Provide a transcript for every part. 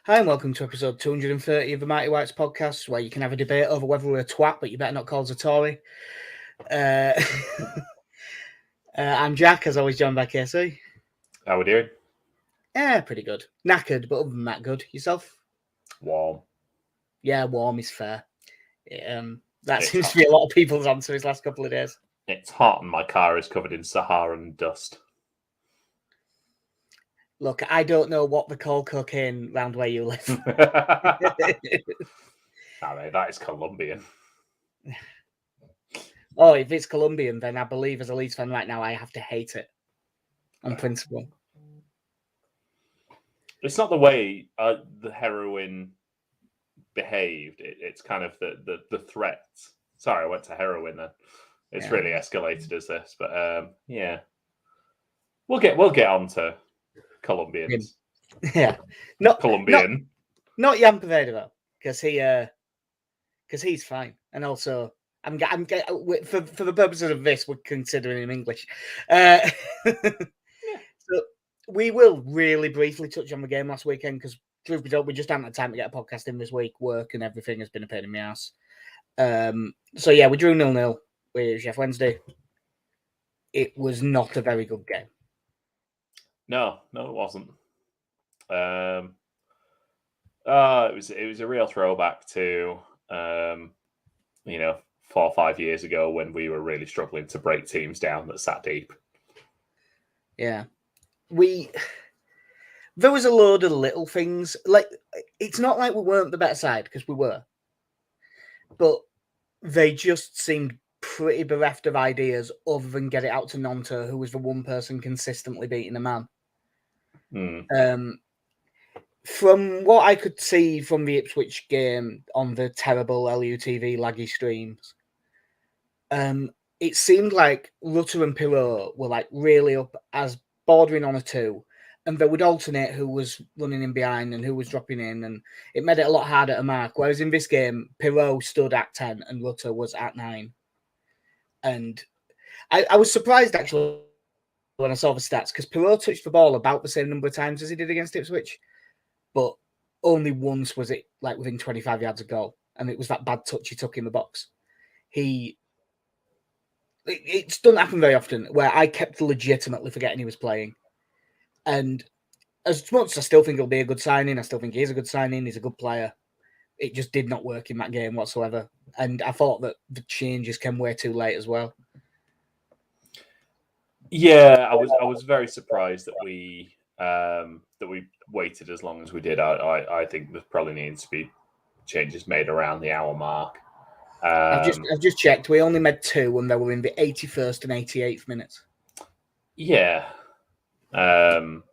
Hi and welcome to episode 230 of the Mighty Whites podcast, where you can have a debate over whether we're a twat, but you better not call us a Tory. I'm Jack, as always, joined by KC. How we doing? Yeah, pretty good. Knackered, but other than that, good. Yourself? Warm. Yeah, warm is fair. That It's seems hot. to be a lot of people's answer these last couple of days. It's hot and my car is covered in Saharan dust. Look, I don't know what they call cocaine round where you live. That is Colombian. Oh, if it's Colombian, then I believe as a Leeds fan right now, I have to hate it on principle. It's not the way the heroin behaved. It's kind of the threat. Sorry, I went to heroin then. It's really escalated as this, but yeah, we'll get on to Colombians. Yeah, not Colombian. Not Jan Poveda though, because he's fine, and also I'm for the purposes of this, we're considering him English. So we will really briefly touch on the game last weekend because truth be told, we just haven't had time to get a podcast in this week. Work and everything has been a pain in the ass. So yeah, we drew 0-0 with Chef Wednesday. It was not a very good game. No, it wasn't. It was a real throwback to 4 or 5 years ago when we were really struggling to break teams down that sat deep. Yeah, there was a load of little things. Like, it's not like we weren't the better side, because we were, but they just seemed pretty bereft of ideas other than get it out to Nonto, who was the one person consistently beating a man. From what I could see from the Ipswich game on the terrible LUTV laggy streams, it seemed like Rutter and Pirot were like really up as bordering on a 2, and they would alternate who was running in behind and who was dropping in, and it made it a lot harder to mark. Whereas in this game, Pirot stood at 10 and Rutter was at 9. And I was surprised actually when I saw the stats, because Pirot touched the ball about the same number of times as he did against Ipswich, but only once was it like within 25 yards of goal, and it was that bad touch he took in the box. It doesn't happen very often where I kept legitimately forgetting he was playing. And as much as I still think it'll be a good signing, I still think he is a good signing, he's a good player, it just did not work in that game whatsoever. And I thought that the changes came way too late as well. Yeah, I was very surprised that we waited as long as we did. I think there probably needs to be changes made around the hour mark. I've just checked. We only made 2, and they were in the 81st and 88th minutes. Yeah. And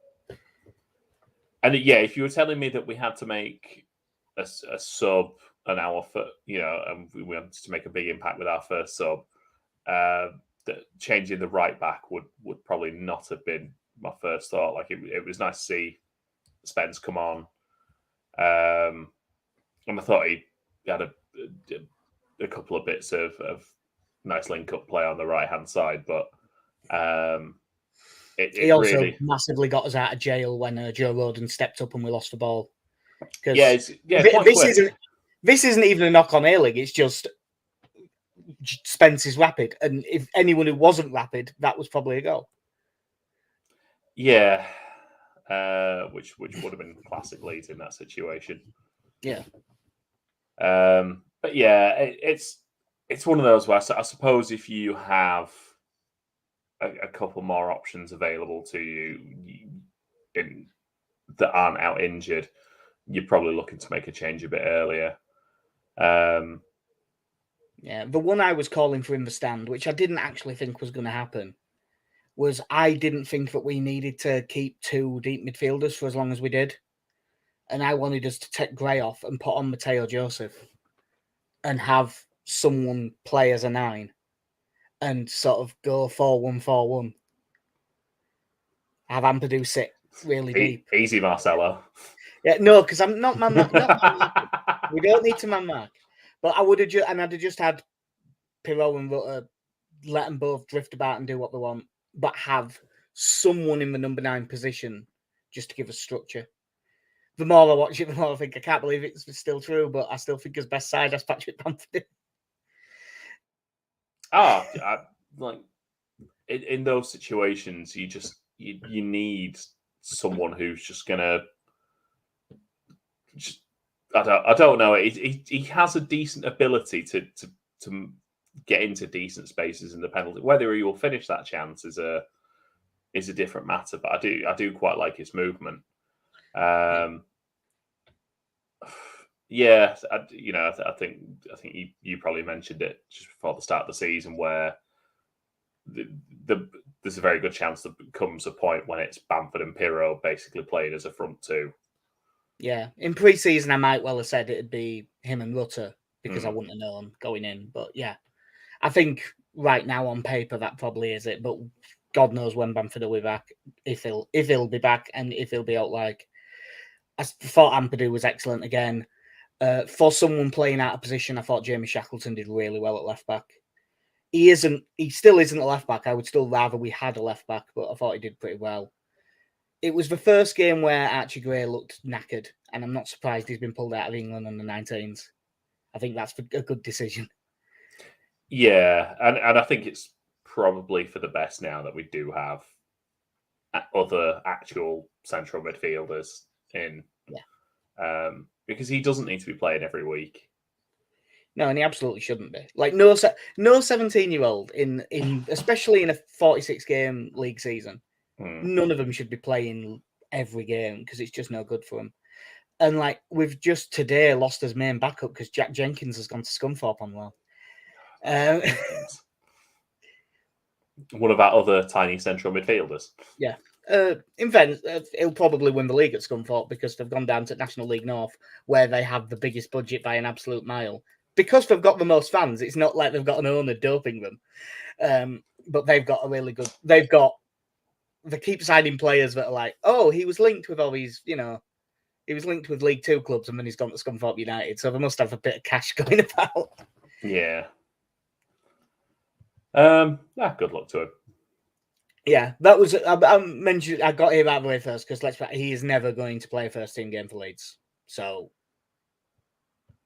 yeah, if you were telling me that we had to make a sub an hour for, and we wanted to make a big impact with our first sub, that changing the right back would probably not have been my first thought. Like it was nice to see Spence come on, and I thought he had a couple of bits of nice link-up play on the right-hand side, but he also really massively got us out of jail when Joe Roden stepped up and we lost the ball. This isn't even a knock on A-League, it's just Spence is rapid, and if anyone who wasn't rapid, that was probably a goal. Yeah, which would have been classic Leeds in that situation. Yeah. But yeah, it's one of those where I suppose if you have a couple more options available to you that aren't out injured, you're probably looking to make a change a bit earlier. Yeah, the one I was calling for in the stand, which I didn't actually think was going to happen, was I didn't think that we needed to keep 2 deep midfielders for as long as we did. And I wanted us to take Gray off and put on Mateo Joseph and have someone play as a 9 and sort of go 4-1-4-1. Have Ampadu sit really deep. Easy, Marcelo. Yeah, no, because I'm not man mark. We don't need to man mark. But I would have I'd have just had Pirot and Rutter, let them both drift about and do what they want, but have someone in the number 9 position just to give us structure. the more I watch it, the more I think I can't believe it's still true, but I still think his best side has Patrick Bamford. Like in those situations, you need someone who's just gonna. I don't know. He has a decent ability to get into decent spaces in the penalty. Whether he will finish that chance is a different matter. But I do quite like his movement. Yeah, I think you probably mentioned it just before the start of the season where there's a very good chance there comes a point when it's Bamford and Pirro basically playing as a front two. Yeah, in pre-season, I might well have said it'd be him and Rutter because I wouldn't have known going in. But yeah, I think right now on paper that probably is it. But God knows when Bamford will be back, if he'll be back, and if he'll be out. Like I thought, Ampadu was excellent again. For someone playing out of position, I thought Jamie Shackleton did really well at left back. He still isn't a left back. I would still rather we had a left back, but I thought he did pretty well. It was the first game where Archie Gray looked knackered, and I'm not surprised he's been pulled out of England under 19s. I think that's a good decision. Yeah, and I think it's probably for the best now that we do have other actual central midfielders in. Yeah. Because he doesn't need to be playing every week. No, and he absolutely shouldn't be. Like no 17-year-old in especially in a 46-game league season. None of them should be playing every game because it's just no good for them. And like we've just today lost his main backup because Jack Jenkins has gone to Scunthorpe on loan. One of our other tiny central midfielders. Yeah. In fairness, he'll probably win the league at Scunthorpe because they've gone down to National League North where they have the biggest budget by an absolute mile. Because they've got the most fans, it's not like they've got an owner doping them. But they've got a really good... They keep signing players that are like, oh, he was linked with all these, he was linked with League Two clubs and then he's gone to Scunthorpe United. So they must have a bit of cash going about. Yeah. Good luck to him. Yeah, that was... I mentioned... I got him out of the way first because he is never going to play a first-team game for Leeds. So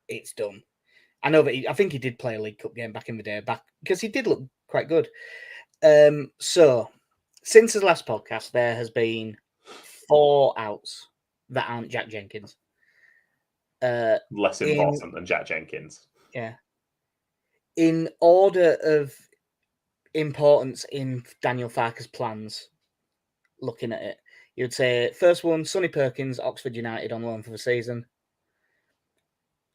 it's done. I know that I think he did play a League Cup game back in the day, because he did look quite good. So since his last podcast, there has been 4 outs that aren't Jack Jenkins. Less important than Jack Jenkins. Yeah. In order of importance in Daniel Farke's plans, looking at it, you'd say first one, Sonny Perkins, Oxford United on loan for the season.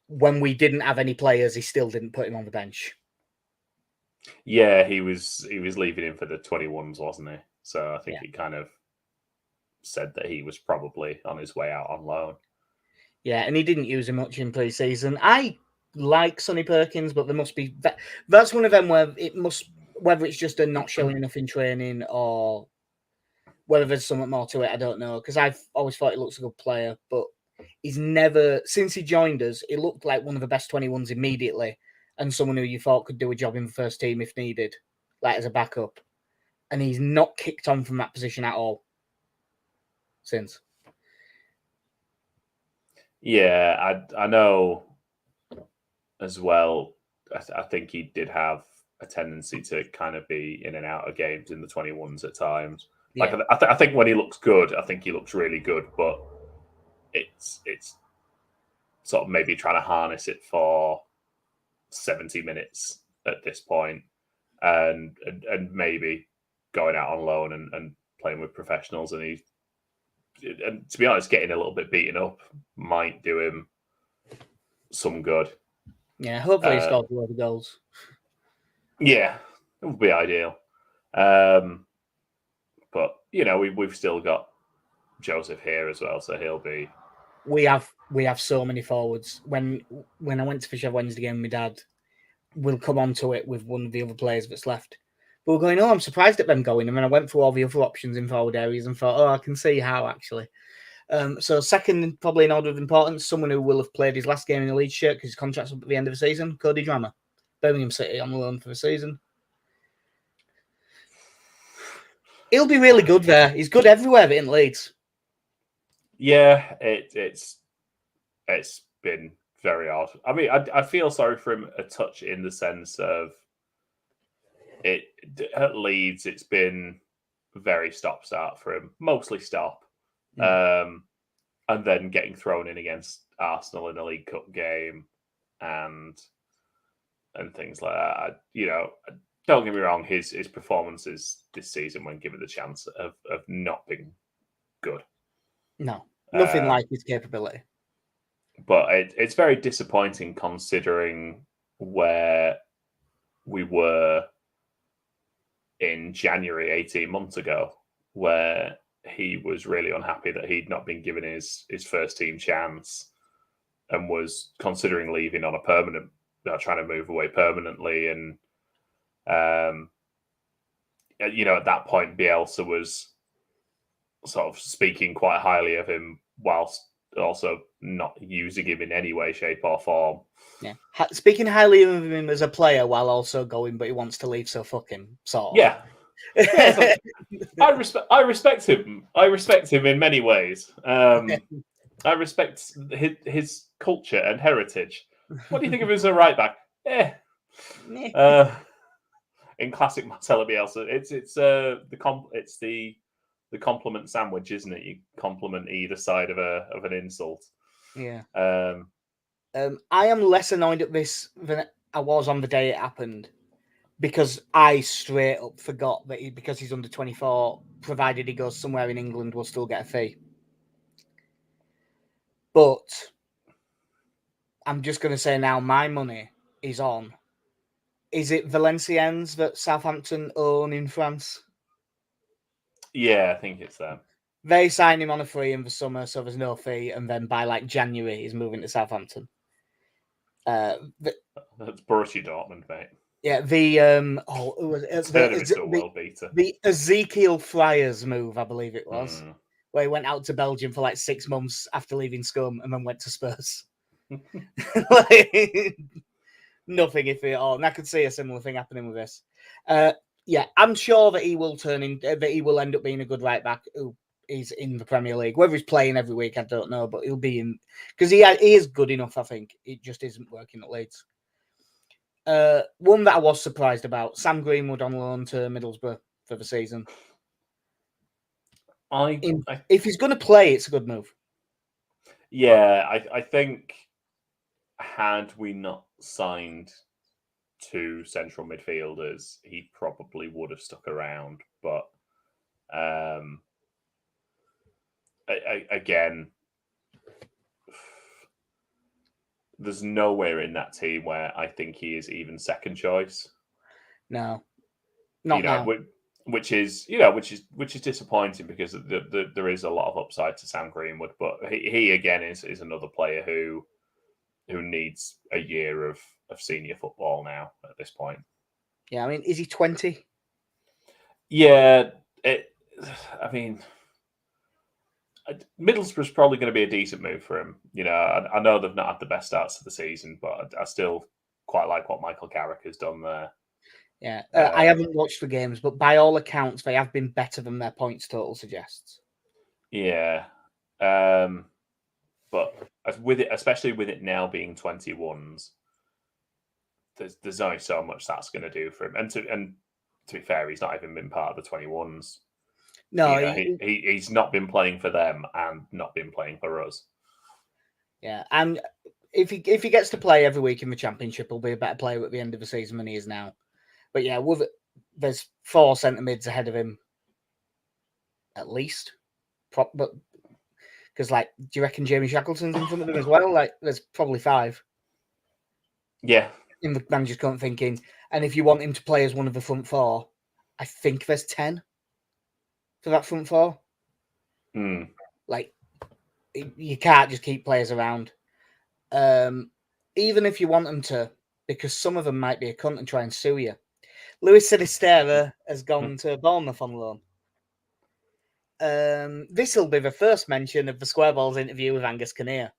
When we didn't have any players, he still didn't put him on the bench. Yeah, he was leaving him for the 21s, wasn't he? So I think he kind of said that he was probably on his way out on loan. Yeah, and he didn't use him much in pre-season. I like Sonny Perkins, but there must be... That's one of them where it must... Whether it's just a not showing enough in training or whether there's something more to it, I don't know. Because I've always thought he looks a good player, but he's never... Since he joined us, he looked like one of the best 21s immediately and someone who you thought could do a job in the first team if needed, like as a backup. And he's not kicked on from that position at all since. Yeah, I know as well. I think he did have a tendency to kind of be in and out of games in the 21s at times. Yeah. Like I think when he looks good, I think he looks really good, but it's sort of maybe trying to harness it for 70 minutes at this point, and maybe going out on loan and playing with professionals, and to be honest, getting a little bit beaten up might do him some good. Yeah, hopefully he scores a lot of goals. Yeah, it would be ideal. But we've still got Joseph here as well, so he'll be. We have so many forwards. When I went to Fisher Wednesday game with my dad, we'll come on to it with one of the other players that's left. But we're going, I'm surprised at them going. And then I went through all the other options in forward areas and thought, I can see how actually. So second, probably in order of importance, someone who will have played his last game in the Leeds shirt because his contract's up at the end of the season, Cody Drammer, Birmingham City on loan for the season. He'll be really good there. He's good everywhere but in Leeds. Yeah, it's been very odd. I mean, I feel sorry for him a touch in the sense of it at Leeds. It's been very stop-start for him, mostly stop, and then getting thrown in against Arsenal in a League Cup game, and things like that. Don't get me wrong, his performances this season, when given the chance, have not been good. No, nothing like his capability. But it's very disappointing considering where we were in January 18 months ago, where he was really unhappy that he'd not been given his first team chance and was considering leaving on a permanent, trying to move away permanently. And, at that point, Bielsa was sort of speaking quite highly of him whilst also not using him in any way, shape, or form. Yeah, speaking highly of him as a player while also going, but he wants to leave, so fuck him. Sort of. Yeah. I respect him. I respect him in many ways. I respect his culture and heritage. What do you think of him as a right back? In classic Marcelo Bielsa, it's the compliment sandwich, isn't it? You compliment either side of an insult. Yeah. I am less annoyed at this than I was on the day it happened, because I straight up forgot that because he's under 24, provided he goes somewhere in England, will still get a fee. But I'm just going to say now, my money is on. Is it Valenciennes that Southampton own in France? Yeah, I think it's them. They sign him on a free in the summer, so there's no fee, and then by January, he's moving to Southampton. That's Borussia Dortmund, mate. Yeah, the Ezekiel Flyers move, I believe it was, where he went out to Belgium for 6 months after leaving Scum, and then went to Spurs. Nothing iffy at all, and I could see a similar thing happening with this. Yeah, I'm sure that he will that he will end up being a good right back who is in the Premier League. Whether he's playing every week, I don't know, but he'll be in, because he is good enough. I think it just isn't working at Leeds. One that I was surprised about: Sam Greenwood on loan to Middlesbrough for the season. If he's going to play, it's a good move. Yeah, I think had we not signed 2 central midfielders, he probably would have stuck around. But again, there's nowhere in that team where I think he is even second choice. No, not now. Which is disappointing, because there is a lot of upside to Sam Greenwood, but he again is another player who needs a year of senior football now at this point. Yeah, I mean, is he 20? Yeah, I mean, Middlesbrough's probably going to be a decent move for him. I know they've not had the best starts to the season, but I still quite like what Michael Carrick has done there. Yeah, I haven't watched the games, but by all accounts, they have been better than their points total suggests. Yeah, but especially with it now being 21s, there's only so much that's going to do for him. And to be fair, he's not even been part of the 21s. No, he's not been playing for them and not been playing for us. Yeah, and if he gets to play every week in the Championship, he'll be a better player at the end of the season than he is now. But yeah, there's 4 centre mids ahead of him, at least. But because, do you reckon Jamie Shackleton's in front of him as well? There's probably 5. Yeah. In the manager's current thinking, and if you want him to play as one of the front 4, I think there's 10 for that front 4. You can't just keep players around. Even if you want them to, because some of them might be a cunt and try and sue you. Luis Sinisterra has gone to Bournemouth on loan. This will be the first mention of the Square Balls interview with Angus Kinnear.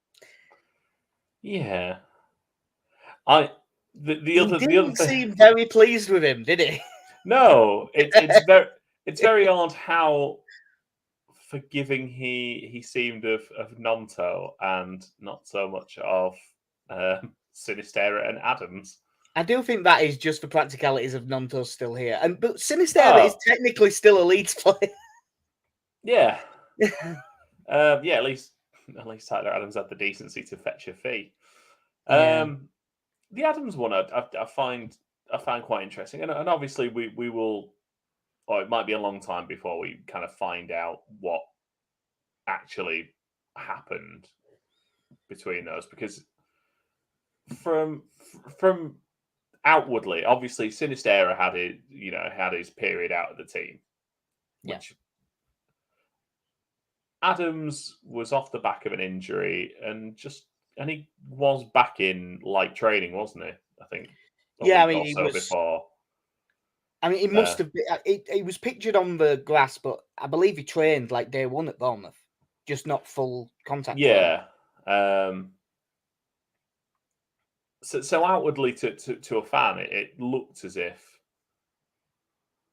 Yeah. He didn't seem very pleased with him, did he? No, it's very odd how forgiving he seemed of Nonto and not so much of Sinistera and Adams. I do think that is just the practicalities of Nonto's still here, but Sinistera is technically still a Leeds player. Yeah, yeah. At least Tyler Adams had the decency to fetch a fee. The Adams one, I find quite interesting, and obviously we will. Or it might be a long time before we kind of find out what actually happened between those, because from outwardly, obviously, Sinistera had his period out of the team, which Adams was off the back of an injury and he was back in light training, wasn't he? I think a week or so before. I mean, it must have been. It was pictured on the grass, but I believe he trained like day one at Bournemouth, just not full contact. Yeah. So outwardly, to a fan, it looked as if,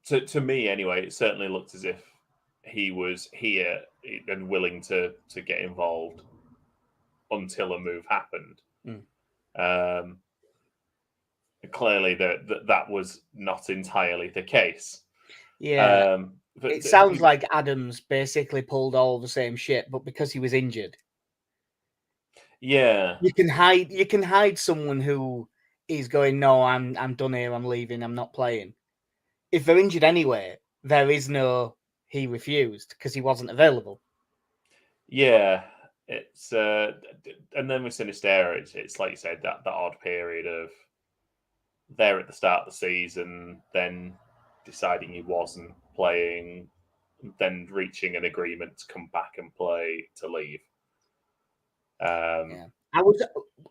to me anyway, it certainly looked as if he was here and willing to get involved until a move happened. Clearly, that was not entirely the case. Yeah, it sounds like Adams basically pulled all the same shit, but because he was injured. Yeah, you can hide someone who is going, no, I'm done here, I'm leaving, I'm not playing. If they're injured anyway, there is no he refused because he wasn't available. Yeah, it's and then with Sinistera, it's like you said, that odd period of there at the start of the season, then deciding he wasn't playing, then reaching an agreement to come back and play, to leave. Yeah, I was,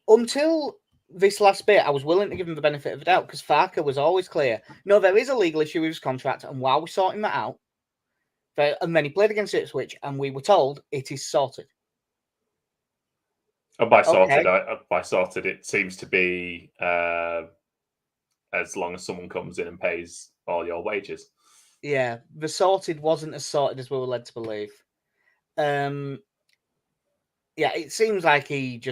until this last bit, I was willing to give him the benefit of the doubt because Farker was always clear. No, there is a legal issue with his contract, and while we're sorting that out, and then he played against Ipswich, and we were told it is sorted. By sorted, it seems to be as long as someone comes in and pays all your wages. Yeah, the sorted wasn't as sorted as we were led to believe. Yeah, it seems like it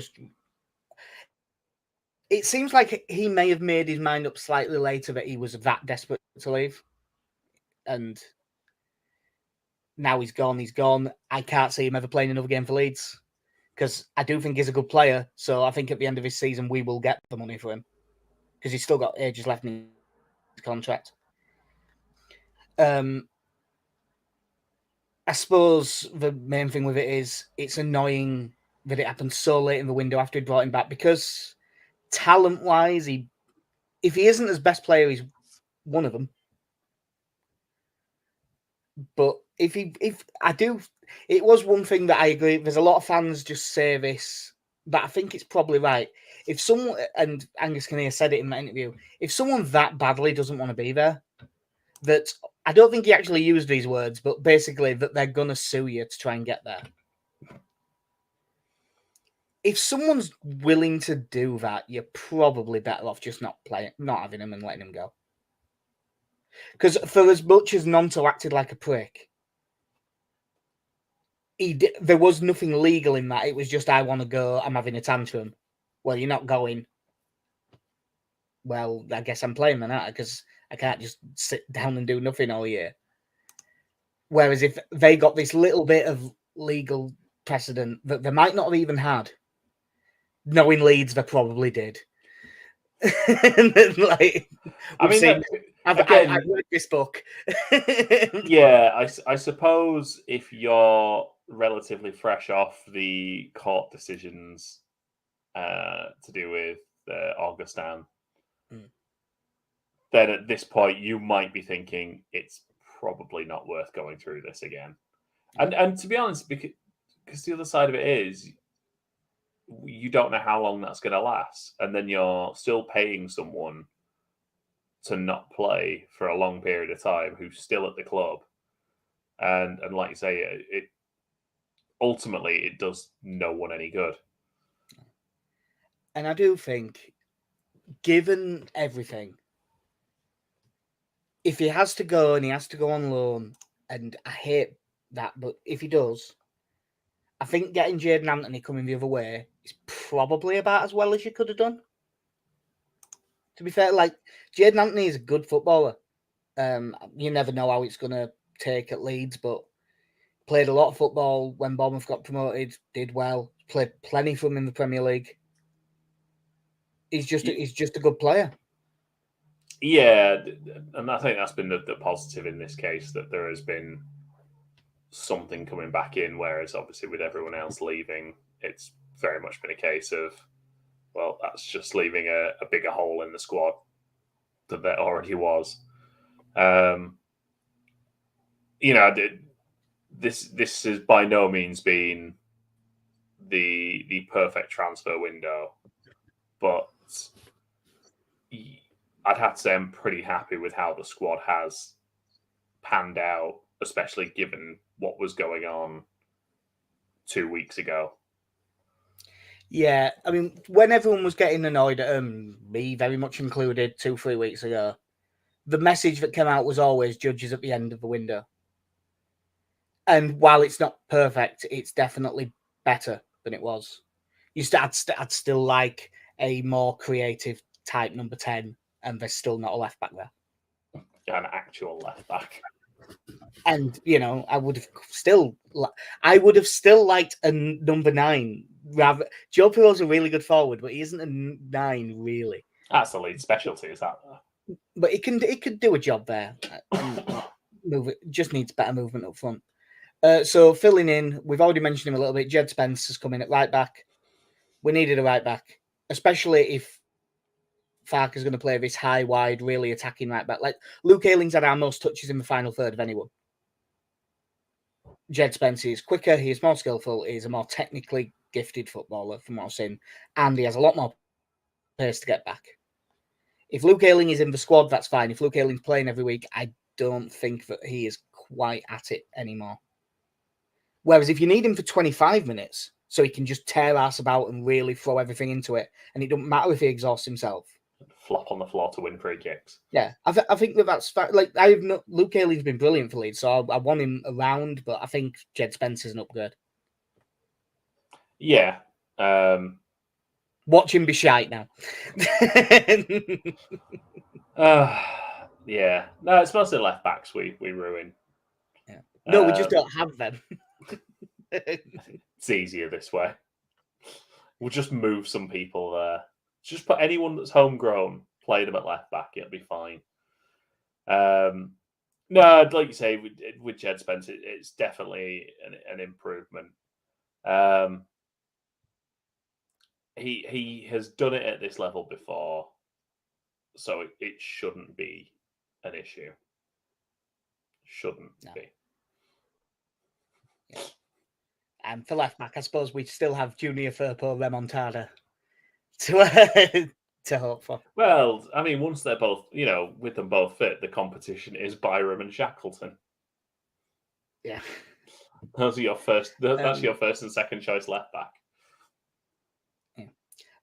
seems like he may have made his mind up slightly later that he was that desperate to leave. And now he's gone. I can't see him ever playing another game for Leeds because I do think he's a good player. So I think at the end of his season, we will get the money for him because he's still got ages left in his contract. I suppose the main thing with it is it's annoying that it happened so late in the window after he brought him back, because talent-wise, if he isn't his best player, he's one of them. But it was one thing that I agree. There's a lot of fans just say this, but I think it's probably right. If someone, and Angus Kinnear said it in that interview, if someone that badly doesn't want to be there, that I don't think he actually used these words, but basically that they're gonna sue you to try and get there. If someone's willing to do that, you're probably better off just not having him and letting him go. Because for as much as Nonto acted like a prick, there was nothing legal in that. It was just, I want to go, I'm having a tantrum. Well, you're not going. Well, I guess I'm playing then, because I can't just sit down and do nothing all year. Whereas if they got this little bit of legal precedent that they might not have even had, knowing Leeds, they probably did. And then, like, I've read this book. Yeah, I suppose if you're relatively fresh off the court decisions to do with Augustin, then at this point you might be thinking it's probably not worth going through this again. And to be honest, because the other side of it is, you don't know how long that's going to last, and then you're still paying someone to not play for a long period of time who's still at the club, and like you say, it ultimately it does no one any good. And I do think, given everything, if he has to go and he has to go on loan, and I hate that, but if he does, I think getting Jaden Anthony coming the other way is probably about as well as you could have done. To be fair, like Jaden Anthony is a good footballer. You never know how it's going to take at Leeds, but played a lot of football when Bournemouth got promoted, did well, played plenty for him in the Premier League. He's just a good player. Yeah, and I think that's been the positive in this case, that there has been something coming back in, whereas obviously with everyone else leaving, it's very much been a case of, well, that's just leaving a bigger hole in the squad than there already was. This has by no means been the perfect transfer window, but I'd have to say I'm pretty happy with how the squad has panned out, especially given what was going on 2 weeks ago. Yeah, I mean, when everyone was getting annoyed at me very much included 2-3 weeks ago, the message that came out was always judges at the end of the window. And while it's not perfect, it's definitely better than it was. I'd still like a more creative type number 10, and there's still not a left back there. An actual left back. And I would have still liked a number 9. Rather, Joe Pirlo's a really good forward, but he isn't a 9 really. That's the lead specialty, is that? But it could do a job there. Just needs better movement up front. So filling in, we've already mentioned him a little bit. Jed Spence has come in at right back. We needed a right back, especially if Farke's going to play this high, wide, really attacking right back. Like Luke Ayling's had our most touches in the final third of anyone. Jed Spence is quicker, he is more skillful, he is a more technically gifted footballer from what I've seen, and he has a lot more pace to get back. If Luke Ayling is in the squad, that's fine. If Luke Ayling's playing every week, I don't think that he is quite at it anymore. Whereas if you need him for 25 minutes, so he can just tear ass about and really throw everything into it, and it doesn't matter if he exhausts himself. Flop on the floor to win free kicks. Yeah, I think that's like Luke Ayling's been brilliant for Leeds, so I want him around, but I think Jed Spence is an upgrade. Yeah. Watch him be shite now. Yeah. No, it's mostly left backs we ruin. Yeah. No, we just don't have them. It's easier this way. We'll just move some people there. Just put anyone that's homegrown, play them at left back, it'll be fine. No, like you say, with Jed Spence, it's definitely an improvement. He has done it at this level before, so it shouldn't be an issue. Shouldn't be. Yeah. And for left back, I suppose we still have Junior Firpo Remontada to hope for. Well, I mean, once they're both, with them both fit, the competition is Byram and Shackleton. Yeah, those are your first. That's your first and second choice left back. Yeah.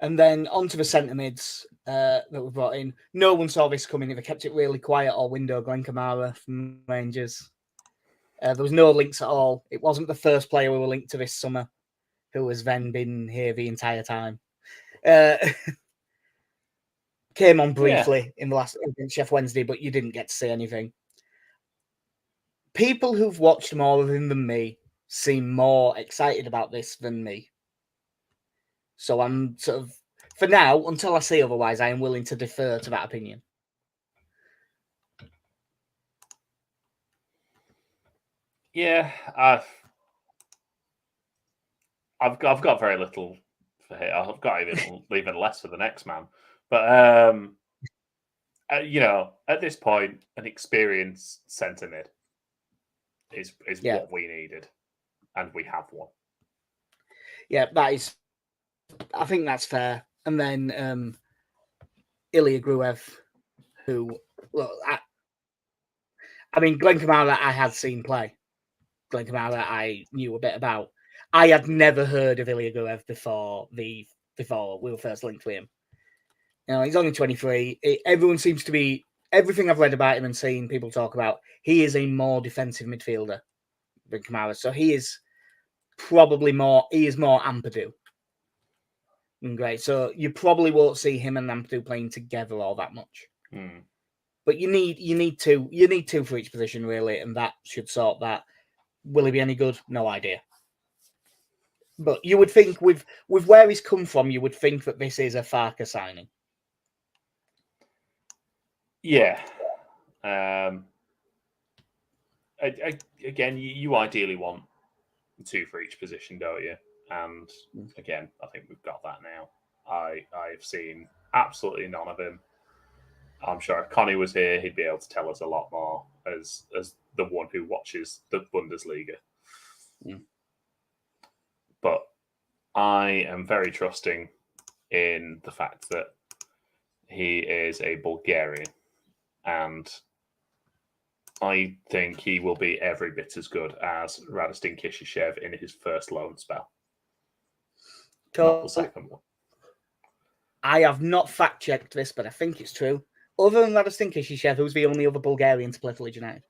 And then onto the centre mids that we brought in. No one saw this coming. They kept it really quiet all window. Glenn Kamara from Rangers. There was no links at all. It wasn't the first player we were linked to this summer, who has then been here the entire time. Came on briefly in the last Chef Wednesday, but you didn't get to see anything. People who've watched more of him than me seem more excited about this than me. So I'm sort of, for now, until I see otherwise, I am willing to defer to that opinion. Yeah, I've got very little for here. I've got even less for the next man. But at this point, an experienced centre mid is what we needed, and we have one. Yeah, I think that's fair. And then Ilya Gruev, who, well, I mean, Glenn Kamara I had seen play. Glenn Kamara I knew a bit about. I had never heard of Ilya Gruev before we were first linked with him. He's only 23. Everyone seems to be, everything I've read about him and seen people talk about, he is a more defensive midfielder than Kamara. So he is probably more Ampadu than Gray. So you probably won't see him and Ampadu playing together all that much. But you need two for each position, really, and that should sort that. Will he be any good? No idea. But you would think with where he's come from, you would think that this is a Farker signing. Yeah. Again, you ideally want two for each position, don't you? And again, I think we've got that now. I've seen absolutely none of him. I'm sure if Connie was here, he'd be able to tell us a lot more as the one who watches the Bundesliga. But I am very trusting in the fact that he is a Bulgarian, and I think he will be every bit as good as Radostin Kishishev in his first loan spell. Not the second one. I have not fact-checked this, but I think it's true. Other than Radostin Kishishev, who's the only other Bulgarian to play for Leeds United?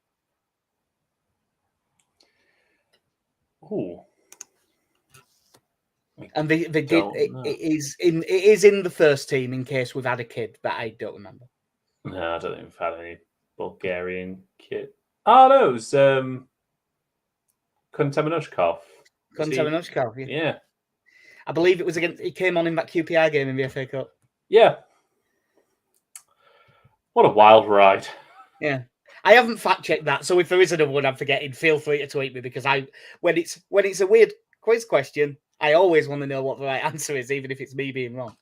Ooh. And it is in the first team in case we've had a kid that I don't remember. No, I don't think we've had any Bulgarian kid. Oh no, it was Kontaminoushkov. Yeah. I believe it was against. He came on in that QPR game in the FA Cup. Yeah. What a wild ride. Yeah. I haven't fact-checked that, so if there is another one I'm forgetting, feel free to tweet me, because when it's a weird quiz question, I always want to know what the right answer is, even if it's me being wrong.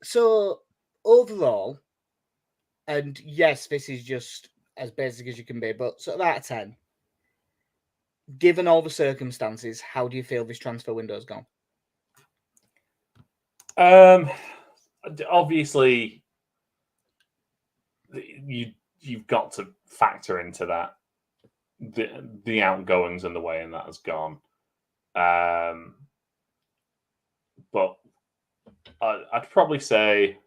So overall, and yes, this is just as basic as you can be, but sort of out of 10, given all the circumstances, how do you feel this transfer window's gone? Obviously, you've got to factor into that the outgoings and the way in that has gone. But I'd probably say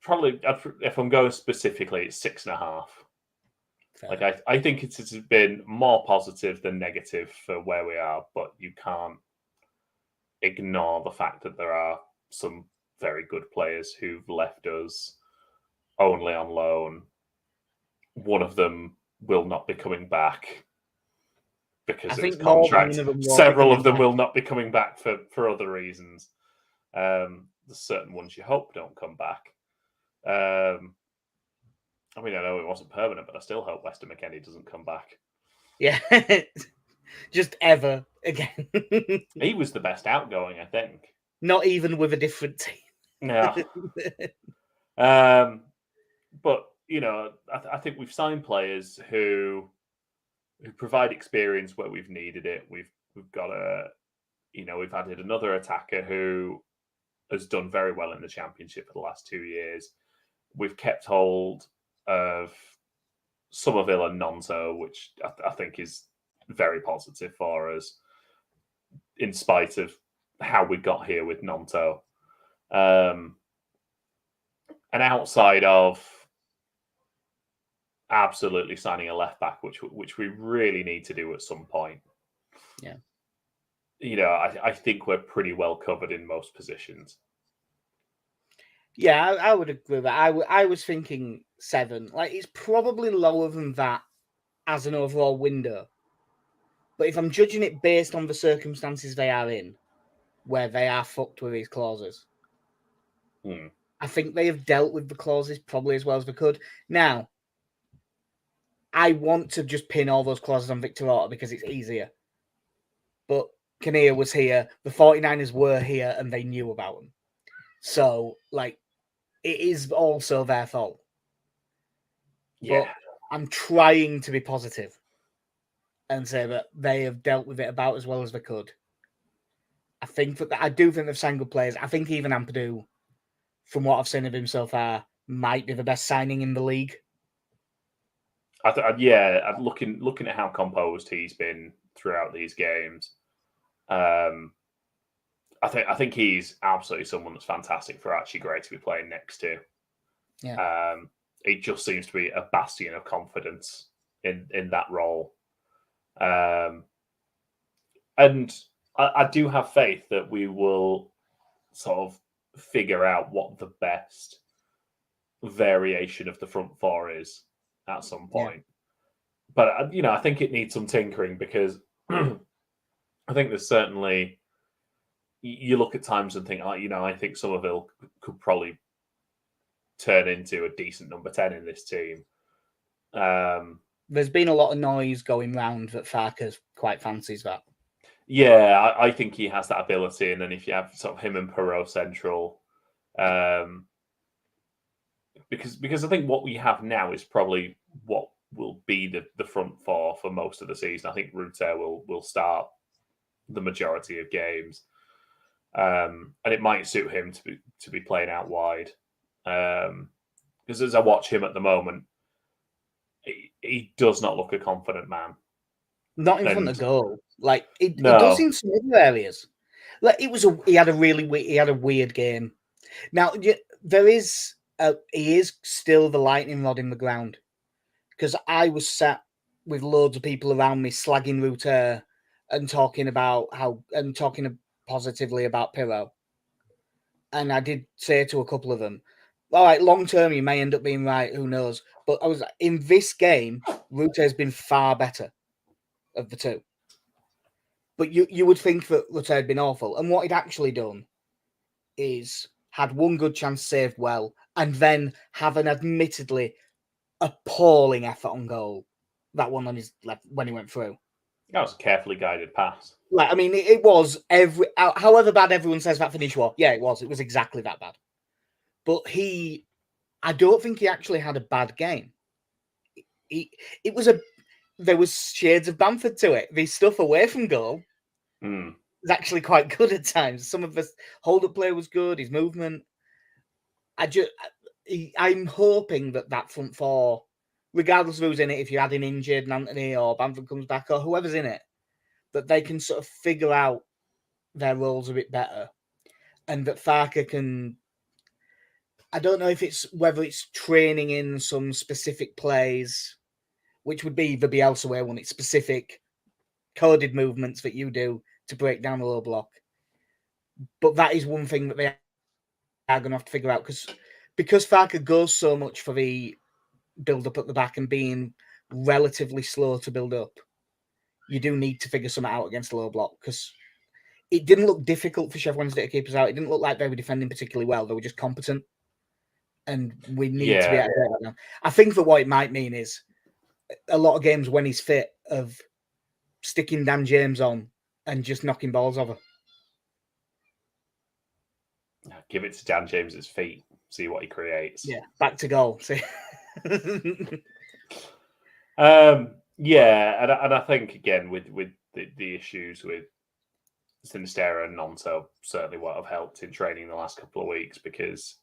probably if I'm going specifically, it's 6.5. Like I think it's been more positive than negative for where we are, but you can't ignore the fact that there are some very good players who've left us only on loan. One of them will not be coming back because of his contract. Several of them will not be coming back for other reasons. There's certain ones you hope don't come back. I mean, I know it wasn't permanent, but I still hope Weston McKennie doesn't come back. Yeah, just ever again. He was the best outgoing, I think. Not even with a different team. No. But you know, I think we've signed players who provide experience where we've needed it. We've got we've added another attacker who has done very well in the Championship for the last 2 years. We've kept hold of Somerville and Nonto, which I think is very positive for us, in spite of how we got here with Nonto. And outside of absolutely signing a left back, which we really need to do at some point. Yeah. You know, I think we're pretty well covered in most positions. Yeah, I would agree with that. I was thinking 7. Like, it's probably lower than that as an overall window. But if I'm judging it based on the circumstances they are in, where they are fucked with these clauses, I think they have dealt with the clauses probably as well as they could. Now, I want to just pin all those clauses on Victor Orta because it's easier. But Kinnear was here, the 49ers were here, and they knew about him. So, like, it is also their fault. Yeah. But I'm trying to be positive and say that they have dealt with it about as well as they could. I do think they've signed good players. I think even Ampadu, from what I've seen of him so far, might be the best signing in the league. Looking at how composed he's been throughout these games, I think he's absolutely someone that's fantastic for Archie Gray to be playing next to. Yeah. it just seems to be a bastion of confidence in that role. And I do have faith that we will sort of figure out what the best variation of the front four is at some point. But I think it needs some tinkering, because I think there's certainly, you look at times and think, I think Somerville could probably turn into a decent number 10 in this team. There's been a lot of noise going round that Farker quite fancies that. Yeah, I think he has that ability. And then if you have sort of him and Perot central, because I think what we have now is probably what will be the front four for most of the season. I think Ruter will start the majority of games, and it might suit him to be playing out wide. Because as I watch him at the moment, he does not look a confident man. Not in front of goal. Like it does in some other areas. Like he had a weird game. Now there is he is still the lightning rod in the ground, because I was sat with loads of people around me slagging Ruter and talking positively about Pirro. And I did say to a couple of them, all right, long term, you may end up being right. Who knows? But I was in this game, Ruter has been far better of the two. But you would think that Ruter had been awful. And what he'd actually done is had one good chance saved well, and then have an admittedly appalling effort on goal. That one on his left when he went through. That was a carefully guided pass. Like, I mean, it was however bad everyone says that finish was. Yeah, it was. It was exactly that bad. But I don't think he actually had a bad game. There was shades of Bamford to it. The stuff away from goal was actually quite good at times. Some of the hold-up play was good. His movement. I'm hoping that front four, regardless of who's in it, if you're adding injured and Anthony or Bamford comes back or whoever's in it, that they can sort of figure out their roles a bit better, and that Farker can. I don't know if whether it's training in some specific plays, which would be the Bielsa way when it's specific coded movements that you do to break down a low block. But that is one thing that they are going to have to figure out, because Farker goes so much for the build up at the back and being relatively slow to build up. You do need to figure something out against a low block, because it didn't look difficult for Sheffield Wednesday to keep us out. It didn't look like they were defending particularly well. They were just competent. And we need to be able to do that now. I think that what it might mean is a lot of games when he's fit of sticking Dan James on and just knocking balls over. Give it to Dan James's feet. See what he creates. Yeah, back to goal. See. Yeah, and I think again with the issues with Sinistera and Nonto certainly what have helped in training the last couple of weeks, because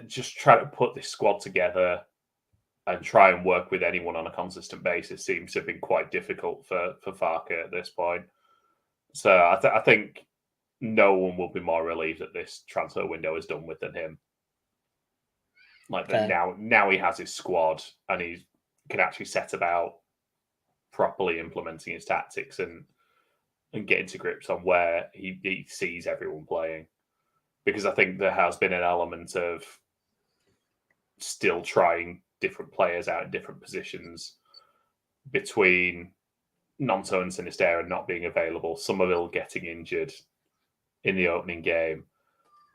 just trying to put this squad together and try and work with anyone on a consistent basis seems to have been quite difficult for Farker at this point. So I think no one will be more relieved that this transfer window is done with than him. Like that now he has his squad and he can actually set about properly implementing his tactics and getting to grips on where he sees everyone playing. Because I think there has been an element of still trying different players out in different positions between Nonto and Sinistera not being available, Somerville getting injured in the opening game,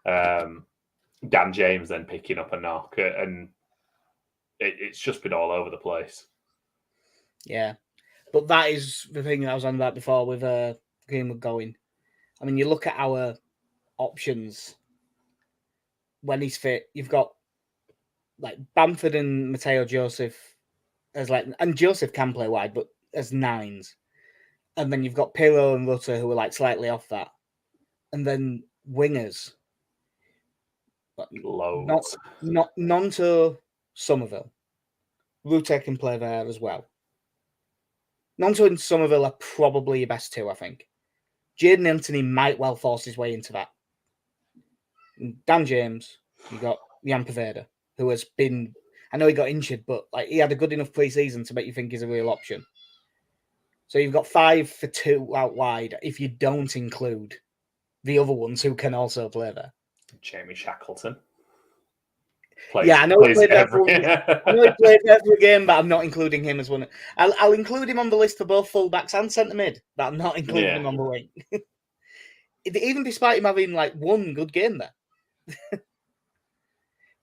Dan James then picking up a knock, and it's just been all over the place. Yeah, but that is the thing that I was on about before with Greenwood going. I mean, you look at our options when he's fit. You've got like Bamford and Mateo Joseph and Joseph can play wide, but as nines. And then you've got Pirlo and Rutter who are like slightly off that. And then wingers. Loads. Not Nonto, Somerville. Rutter can play there as well. Nonto and Somerville are probably your best two, I think. Jadon Anthony might well force his way into that. And Dan James, you got Jan Poveda, who has been. I know he got injured, but like he had a good enough pre-season to make you think he's a real option. So you've got 5 for 2 out wide. If you don't include the other ones who can also play there, Jamie Shackleton. I know he played every game, but I'm not including him as one. I'll include him on the list for both fullbacks and centre mid, but I'm not including him on the wing. Even despite him having like one good game there,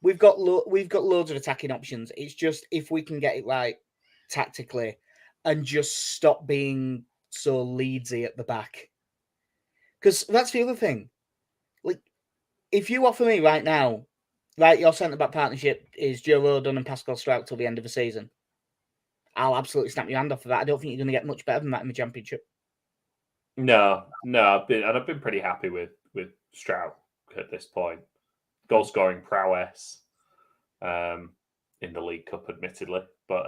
we've got loads of attacking options. It's just if we can get it right tactically and just stop being so Leedsy at the back, because that's the other thing. Like, if you offer me right now, right, your centre back partnership is Joe Rodon and Pascal Strout till the end of the season, I'll absolutely snap your hand off of that. I don't think you're going to get much better than that in the Championship. No, I've been pretty happy with Strout at this point. Goal scoring prowess in the League Cup, admittedly, but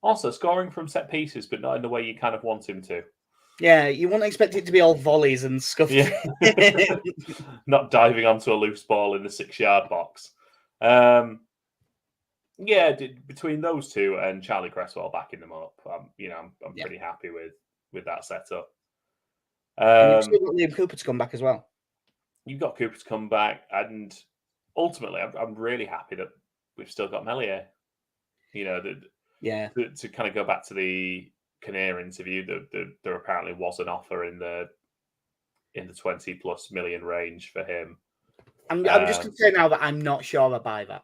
also scoring from set pieces, but not in the way you kind of want him to. Yeah, you wouldn't expect it to be all volleys and scuffed. Yeah. Not diving onto a loose ball in the 6-yard box. Between those two and Charlie Cresswell backing them up, I'm pretty happy with that setup. And you've still got Liam Cooper to come back as well. You've got Cooper to come back, and ultimately, I'm really happy that we've still got Meslier. To kind of go back to the Kinnear interview, there apparently was an offer in the 20+ million range for him. I'm just going to say now that I'm not sure I buy that.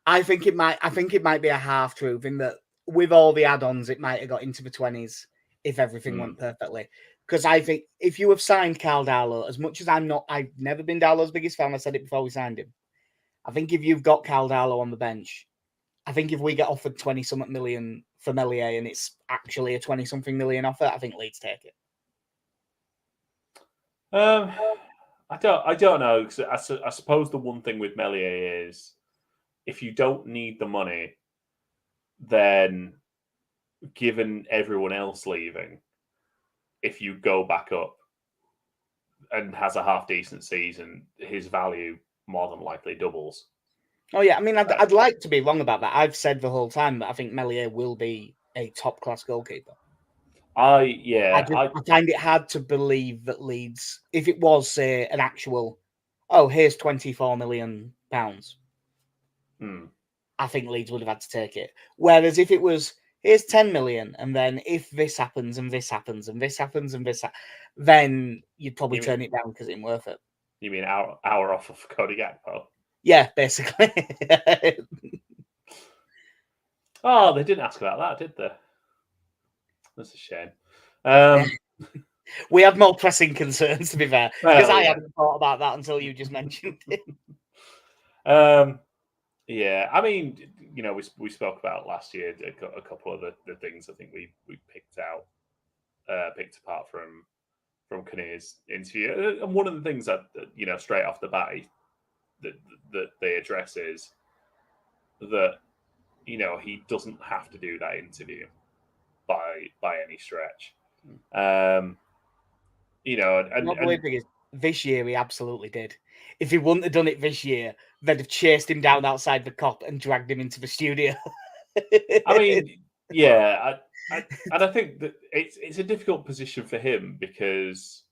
I think it might be a half truth in that with all the add-ons, it might have got into the 20s if everything went perfectly. Because I think if you have signed Carl Darlow, as much as I've never been Darlow's biggest fan, I said it before we signed him. I think if you've got Carl Darlow on the bench, I think if we get offered 20-something million for Meslier and it's actually a 20-something million offer, I think Leeds take it. I don't know, because I suppose the one thing with Meslier is if you don't need the money, then given everyone else leaving, if you go back up and has a half-decent season, his value more than likely doubles. Oh, yeah. I mean, I'd like to be wrong about that. I've said the whole time that I think Meslier will be a top-class goalkeeper. I find it hard to believe that Leeds, if it was, say, an actual, here's £24 million, I think Leeds would have had to take it. Whereas if it was, here's 10 million, and then if this happens, and this happens, and this happens, and this then you'd probably turn it down because it ain't worth it. You mean our offer for Cody Gakpo? Yeah, basically. Oh, they didn't ask about that, did they? That's a shame. We have more pressing concerns, to be fair, because I hadn't thought about that until you just mentioned it. Yeah, I mean, we spoke about last year a couple of the things I think we picked apart from Kinnear's interview, and one of the things that straight off the bat that they address is that he doesn't have to do that interview by any stretch. And the weird thing is, this year he absolutely did. If he wouldn't have done it this year, they'd have chased him down outside the cop and dragged him into the studio. I mean, yeah, and I think that it's a difficult position for him because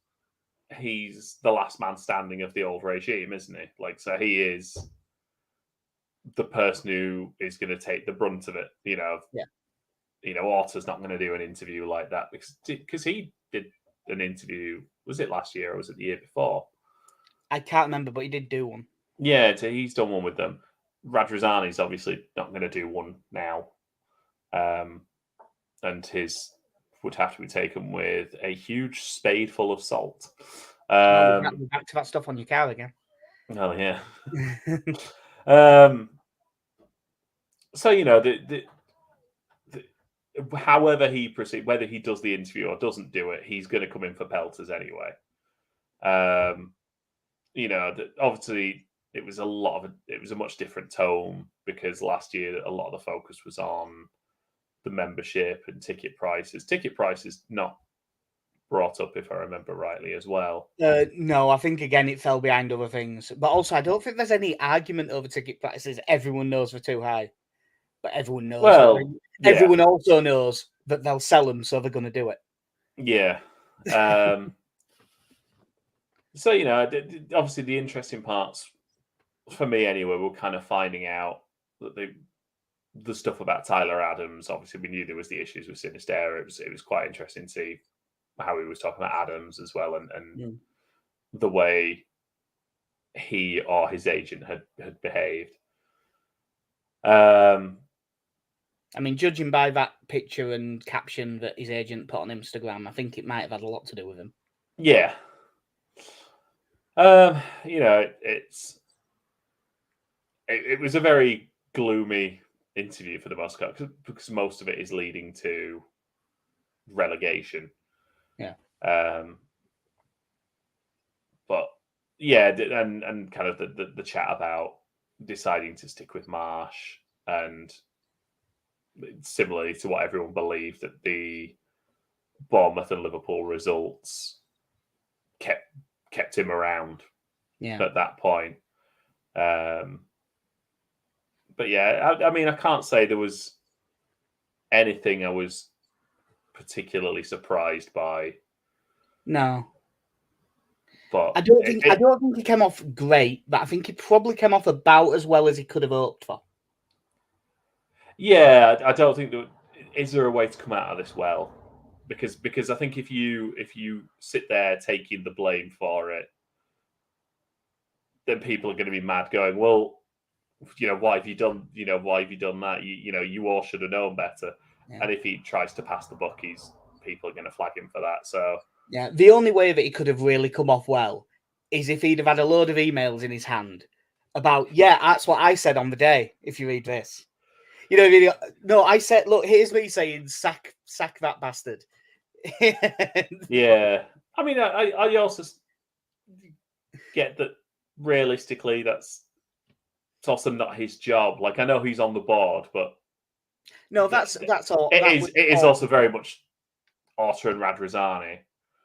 he's the last man standing of the old regime, isn't he? Like, so he is the person who is going to take the brunt of it. Orta's not going to do an interview like that because he did an interview. Was it last year or was it the year before? I can't remember, but he did do one. Yeah, so he's done one with them. Radrizzani's obviously not going to do one now. And his would have to be taken with a huge spade full of salt. We're back to that stuff on your car again. Oh, yeah. So, however he proceeds, whether he does the interview or doesn't do it, he's going to come in for pelters anyway. Obviously it was a much different tone because last year a lot of the focus was on the membership and ticket prices. Ticket prices not brought up, if I remember rightly, as well. No, I think again it fell behind other things. But also, I don't think there's any argument over ticket prices. Everyone knows they're too high, but everyone knows everyone also knows that they'll sell them, so they're going to do it. Yeah. So obviously the interesting parts for me anyway were kind of finding out that the stuff about Tyler Adams. Obviously, we knew there was the issues with Sinisterra. It was quite interesting to see how he was talking about Adams as well, and the way he or his agent had behaved. I mean, judging by that picture and caption that his agent put on Instagram, I think it might have had a lot to do with him. Yeah. It was a very gloomy interview for the most part because most of it is leading to relegation. Yeah. But yeah, and kind of the chat about deciding to stick with Marsh, and similarly to what everyone believed, that the Bournemouth and Liverpool results kept him around at that point. But yeah, I mean, I can't say there was anything I was particularly surprised by. No. But I don't think he came off great, but I think he probably came off about as well as he could have hoped for. Yeah, I don't think is there a way to come out of this well? Because I think if you sit there taking the blame for it, then people are going to be mad, going, well, why have you done that? You all should have known better. Yeah. And if he tries to pass the buck, people are going to flag him for that. So yeah, the only way that he could have really come off well is if he'd have had a load of emails in his hand about, that's what I said on the day. If you read this, no, I said, look, here's me saying, sack that bastard. Yeah, I mean, I also get that realistically, it's also not his job. Like, I know he's on the board, but no, that's all. It is also very much Orta and Radrazani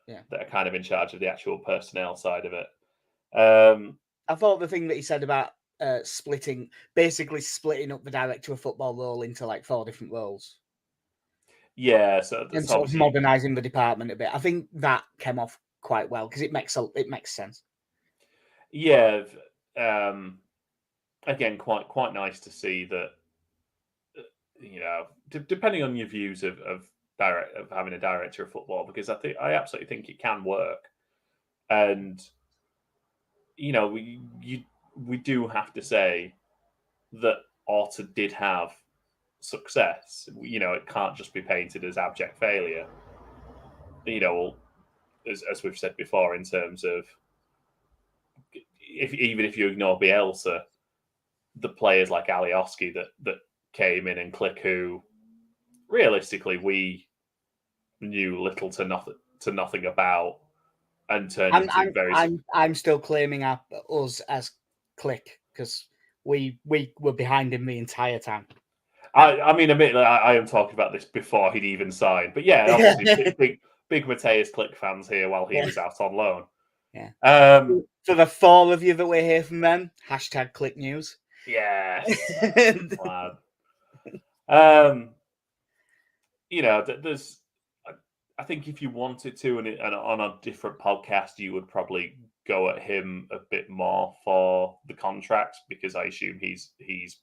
that are kind of in charge of the actual personnel side of it. I thought the thing that he said about basically splitting up the director of football role into like 4 different roles. Yeah, so and sort of modernising the department a bit. I think that came off quite well because it makes sense. Yeah, again, quite nice to see that. Depending on your views of having a director of football, because I absolutely think it can work, and we do have to say that Orta did have success. It can't just be painted as abject failure. As we've said before, in terms of even if you ignore Bielsa, the players like Alioski that came in and Click, who realistically we knew little to nothing about, and turned into very. I'm still claiming us as Click because we were behind him the entire time. I mean, admittedly, I am talking about this before he'd even signed, but yeah, obviously big Mateus Click fans here while he was out on loan. Yeah. For the 4 of you that we're here from them, #Click News. Yes. There's. I think if you wanted to, and on a different podcast, you would probably go at him a bit more for the contract, because I assume he's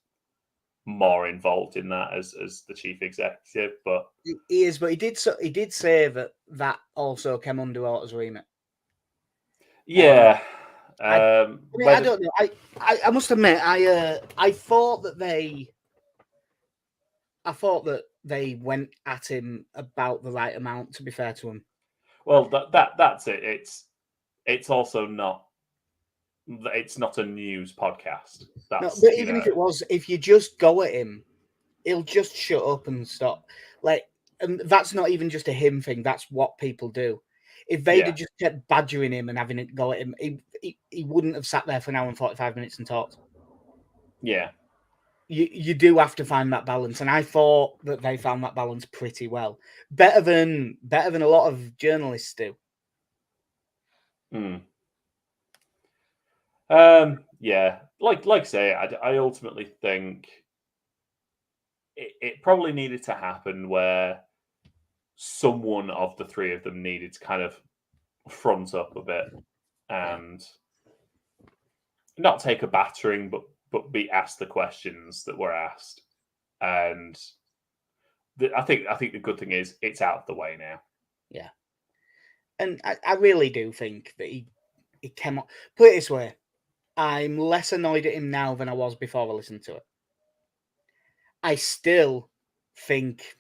more involved in that as the chief executive. But he is. But he did say that also came under Orta's remit. Yeah. I don't know. I must admit, I thought that they went at him about the right amount, to be fair to him. Well, that's it. It's also not. It's not a news podcast. But even if it was, if you just go at him, he'll just shut up and stop. And that's not even just a him thing. That's what people do. If they'd have just kept badgering him and having it go at him, he wouldn't have sat there for an hour and 45 minutes and talked. Yeah. you do have to find that balance, and I thought that they found that balance pretty well, better than a lot of journalists do. Yeah, like I say, I ultimately think it probably needed to happen where someone of the three of them needed to kind of front up a bit and not take a battering, but be asked the questions that were asked. And I think the good thing is it's out of the way now. Yeah, and I really do think that he came on. Put it this way, I'm less annoyed at him now than I was before I listened to it. I still think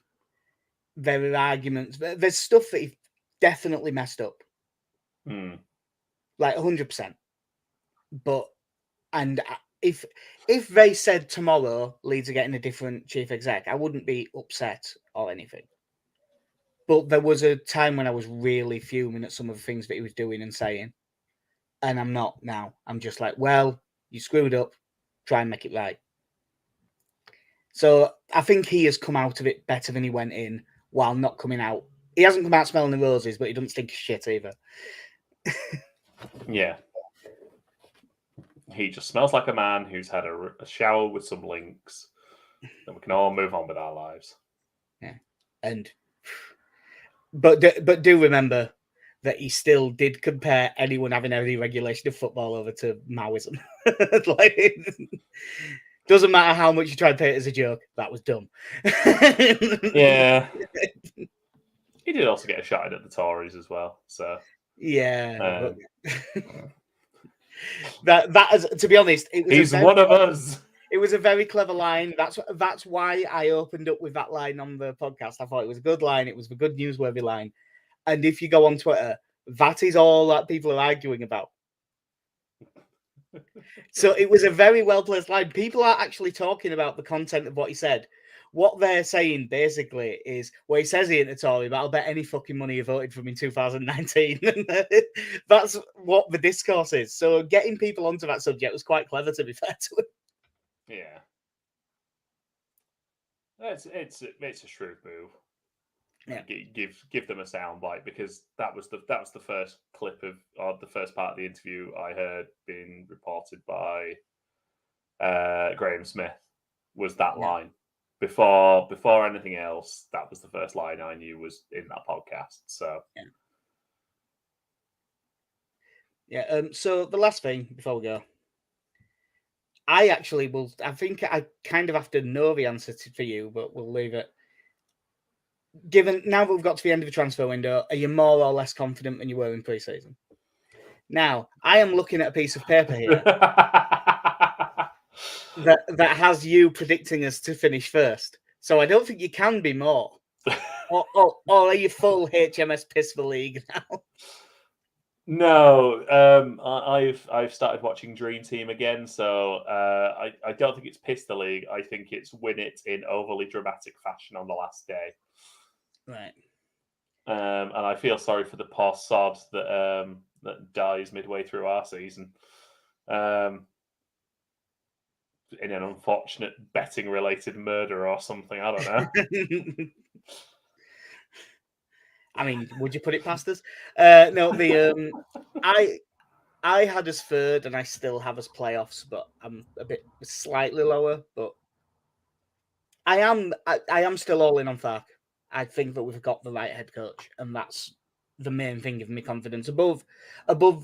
there are arguments. There's stuff that he definitely messed up, like 100%. But and if they said tomorrow Leeds are getting a different chief exec, I wouldn't be upset or anything. But there was a time when I was really fuming at some of the things that he was doing and saying, and I'm not now. I'm just like, well, you screwed up. Try and make it right. So I think he has come out of it better than he went in, while not coming out. He hasn't come out smelling the roses, but he doesn't stink of shit either. Yeah. He just smells like a man who's had a shower with some links. Then we can all move on with our lives. Yeah, but do remember that he still did compare anyone having any regulation of football over to Maoism. Like, doesn't matter how much you try and pay it as a joke. That was dumb. Yeah. He did also get a shot at the Tories as well. So yeah, that is, to be honest, it was he's one of us. It was a very clever line. That's why I opened up with that line on the podcast. I thought it was a good line. It was a good newsworthy line. And if you go on Twitter, that is all that people are arguing about. So it was a very well placed line. People are actually talking about the content of what he said. What they're saying basically is, well, he says he ain't a Tory, but I'll bet any fucking money you voted for him in 2019. That's what the discourse is. So getting people onto that subject was quite clever, to be fair to him. Yeah. It's a shrewd move. Yeah. Give them a soundbite, because that was the first clip of the first part of the interview I heard being reported by Graham Smith, was that line. Before anything else, that was the first line I knew was in that podcast. So yeah. So the last thing before we go, I think I kind of have to know the answer for you, but we'll leave it. Given now that we've got to the end of the transfer window, are you more or less confident than you were in pre-season? Now, I am looking at a piece of paper here that has you predicting us to finish first. So I don't think you can be more. or are you full HMS piss for league now? No, I've started watching Dream Team again, so I don't think it's piss the league. I think it's win it in overly dramatic fashion on the last day. Right. And I feel sorry for the poor sod that dies midway through our season, in an unfortunate betting related murder or something. I don't know. I mean, would you put it past us? No, I had us third, and I still have us playoffs, but I'm a bit slightly lower. But I am still all in on Fark. I think that we've got the right head coach, and that's the main thing giving me confidence. Above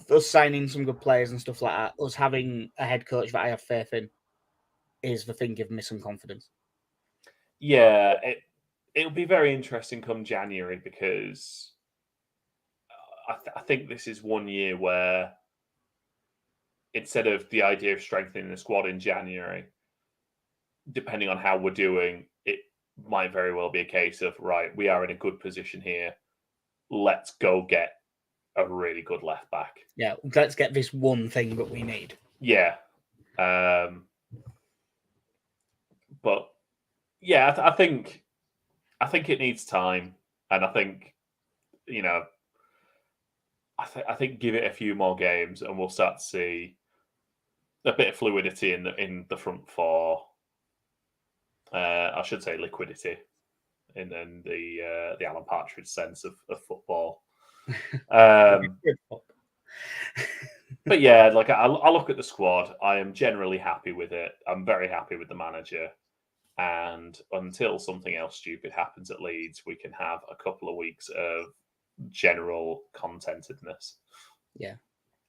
us signing some good players and stuff like that, us having a head coach that I have faith in is the thing giving me some confidence. Yeah, it'll be very interesting come January, because I think this is one year where, instead of the idea of strengthening the squad in January, depending on how we're doing, it might very well be a case of, right, we are in a good position here. Let's go get a really good left back. Yeah, let's get this one thing that we need. Yeah. But yeah, I think it needs time, and I think, I think give it a few more games, and we'll start to see a bit of fluidity in the front four. I should say liquidity in the Alan Partridge sense of football. But yeah, like I look at the squad. I am generally happy with it. I'm very happy with the manager. And until something else stupid happens at Leeds, we can have a couple of weeks of general contentedness. Yeah,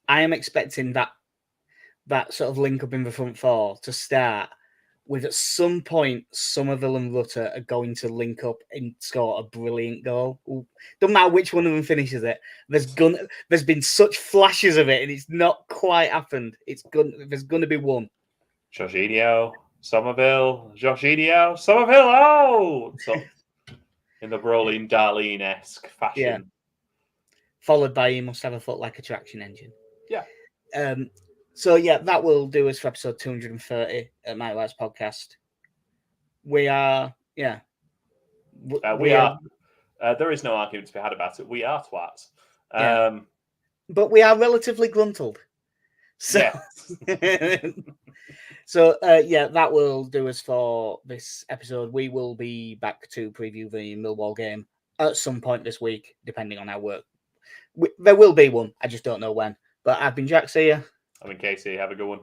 I am expecting that sort of link up in the front four to start with at some point Somerville and Rutter are going to link up and score a brilliant goal. Doesn't matter which one of them finishes it. There's been such flashes of it, and it's not quite happened. There's gonna be one. Jorginho, Somerville, Jorginho, Somerville. Oh, so in the Brolin Darlene-esque fashion. Yeah. Followed by he must have a foot like a traction engine. Yeah. So yeah, that will do us for episode 230 at My Lads Podcast. We are, yeah. We are. There is no argument to be had about it. We are twats. Yeah. But we are relatively gruntled. So, yeah. So yeah, that will do us for this episode. We will be back to preview the Millwall game at some point this week, depending on our work. There will be one. I just don't know when. But I've been Jack. See ya. I'm in Casey. Have a good one.